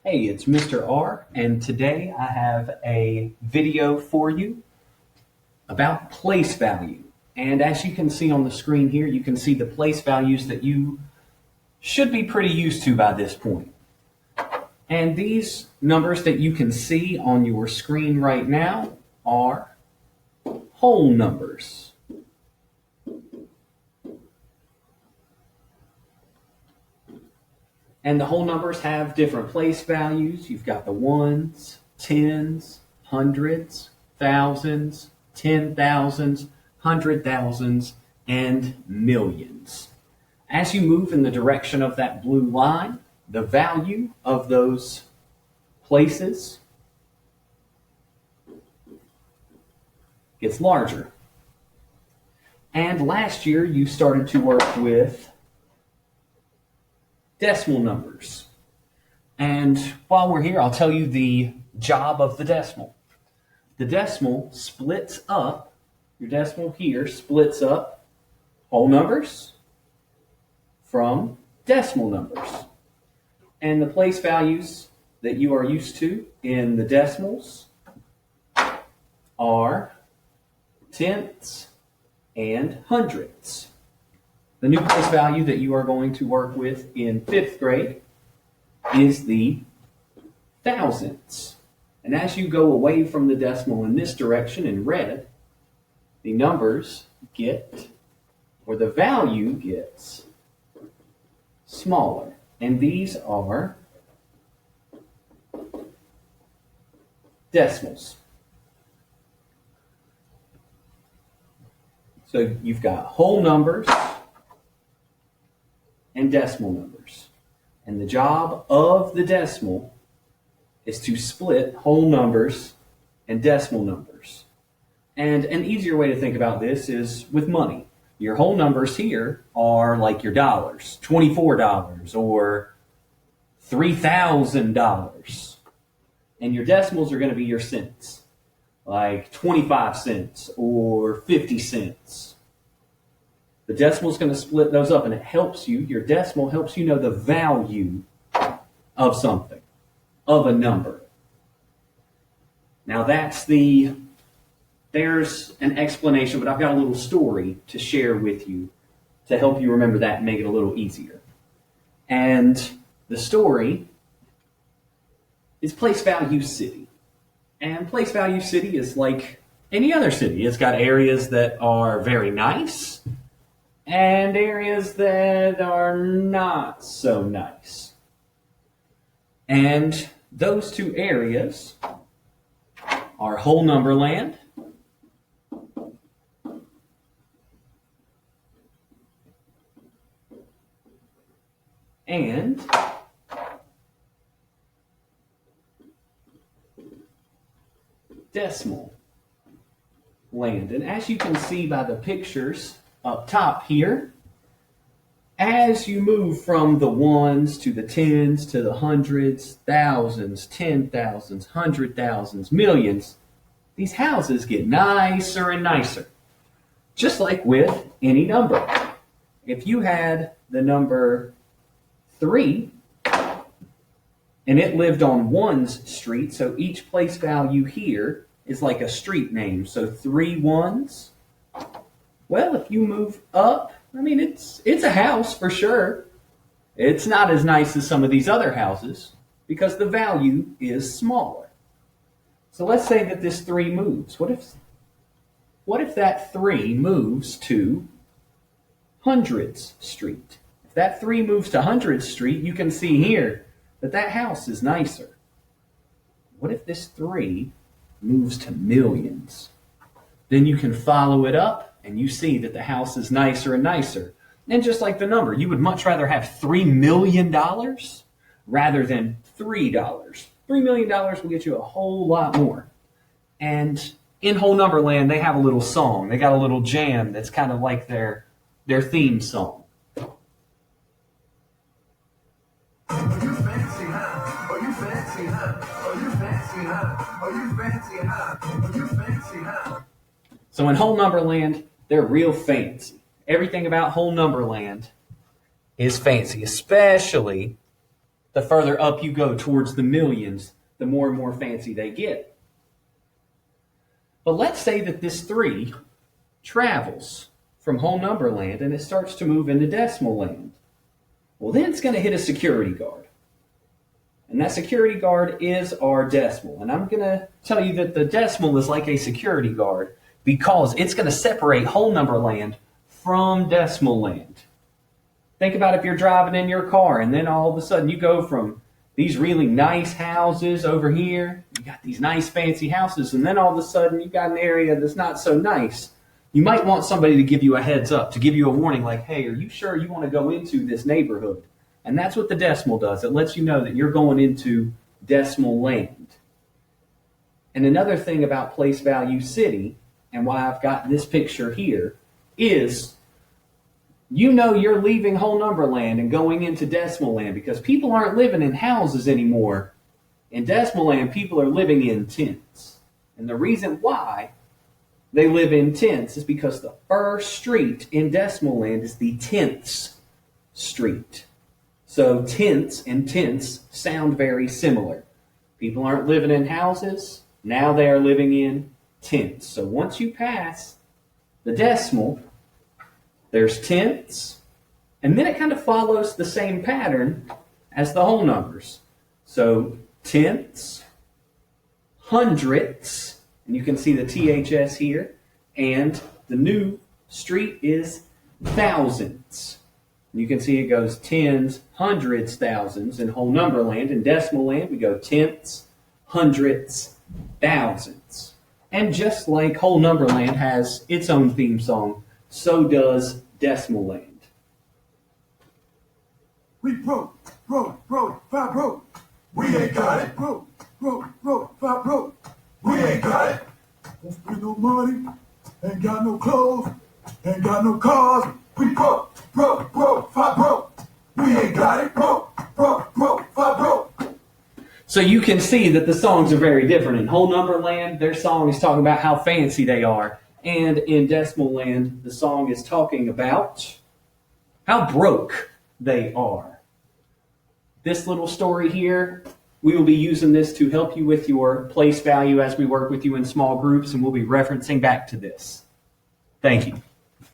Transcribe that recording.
Hey, it's Mr. R, and today I have a video for you about place value. And as you can see on the screen here, you can see the place values that you should be pretty used to by this point. And these numbers that you can see on your screen right now are whole numbers. And the whole numbers have different place values. You've got the ones, tens, hundreds, thousands, 10,000s, 100,000s, and millions. As you move in the direction of that blue line, the value of those places gets larger. And last year you started to work with decimal numbers. And while we're here, I'll tell you the job of the decimal. The decimal splits up, your decimal here splits up whole numbers from decimal numbers. And the place values that you are used to in the decimals are tenths and hundredths. The new place value that you are going to work with in 5th grade is the thousandths. And as you go away from the decimal in this direction in red, the numbers get, or the value gets, smaller. And these are decimals. So you've got whole numbers and decimal numbers. And the job of the decimal is to split whole numbers and decimal numbers. And an easier way to think about this is with money. Your whole numbers here are like your dollars, $24 or $3,000. And your decimals are going to be your cents, like 25 cents or 50 cents. The decimal is going to split those up, and it helps you, your decimal helps you know the value of something, of a number. Now there's an explanation, but I've got a little story to share with you to help you remember that and make it a little easier. And the story is Place Value City. And Place Value City is like any other city. It's got areas that are very nice and areas that are not so nice. And those two areas are whole number land and decimal land. And as you can see by the pictures up top here, as you move from the ones to the tens to the hundreds, thousands, 10,000s, 100,000s, millions, these houses get nicer and nicer. Just like with any number. If you had the number 3 and it lived on ones street, so each place value here is like a street name. So 3 ones. Well, if you move up, it's a house for sure. It's not as nice as some of these other houses because the value is smaller. So let's say that this 3 moves. What if that 3 moves to Hundreds Street? If that 3 moves to Hundreds Street, you can see here that house is nicer. What if this 3 moves to Millions? Then you can follow it up and you see that the house is nicer and nicer. And just like the number, you would much rather have $3 million rather than $3. $3 million will get you a whole lot more. And in Whole Number Land, they have a little song. They got a little jam that's kind of like their theme song. So in Whole Number Land, they're real fancy. Everything about Whole Number Land is fancy, especially The further up you go towards the millions, the more and more fancy they get. But let's say that this 3 travels from whole number land and it starts to move into decimal land. Well, then it's going to hit a security guard. And that security guard is our decimal. And I'm going to tell you that the decimal is like a security guard because it's going to separate whole number land from decimal land. Think about if you're driving in your car and then all of a sudden you go from these really nice houses over here, you got these nice fancy houses, and then all of a sudden you got an area that's not so nice. You might want somebody to give you a heads up, to give you a warning like, hey, are you sure you want to go into this neighborhood? And that's what the decimal does. It lets you know that you're going into decimal land. And another thing about place value city, and why I've got this picture here, is you know you're leaving whole number land and going into decimal land because people aren't living in houses anymore. In decimal land, people are living in tents. And the reason why they live in tents is because the first street in decimal land is the 10th street. So tents and tents sound very similar. People aren't living in houses. Now they are living in tents. So once you pass the decimal, there's tenths, and then it kind of follows the same pattern as the whole numbers. So tenths, hundredths, and you can see the THS here, and the new street is thousands. You can see it goes tens, hundreds, thousands in whole number land. In decimal land, we go tenths, hundredths, thousands. And just like whole number land has its own theme song, so does decimal land. We broke, five broke. We ain't got it. Broke, five broke. We ain't got it. Won't spend no money, ain't got no clothes, ain't got no cars. We broke, five broke. We ain't got it. Broke, five broke. So you can see that the songs are very different. In whole number land, their song is talking about how fancy they are. And in decimal land, the song is talking about how broke they are. This little story here, we will be using this to help you with your place value as we work with you in small groups, and we'll be referencing back to this. Thank you.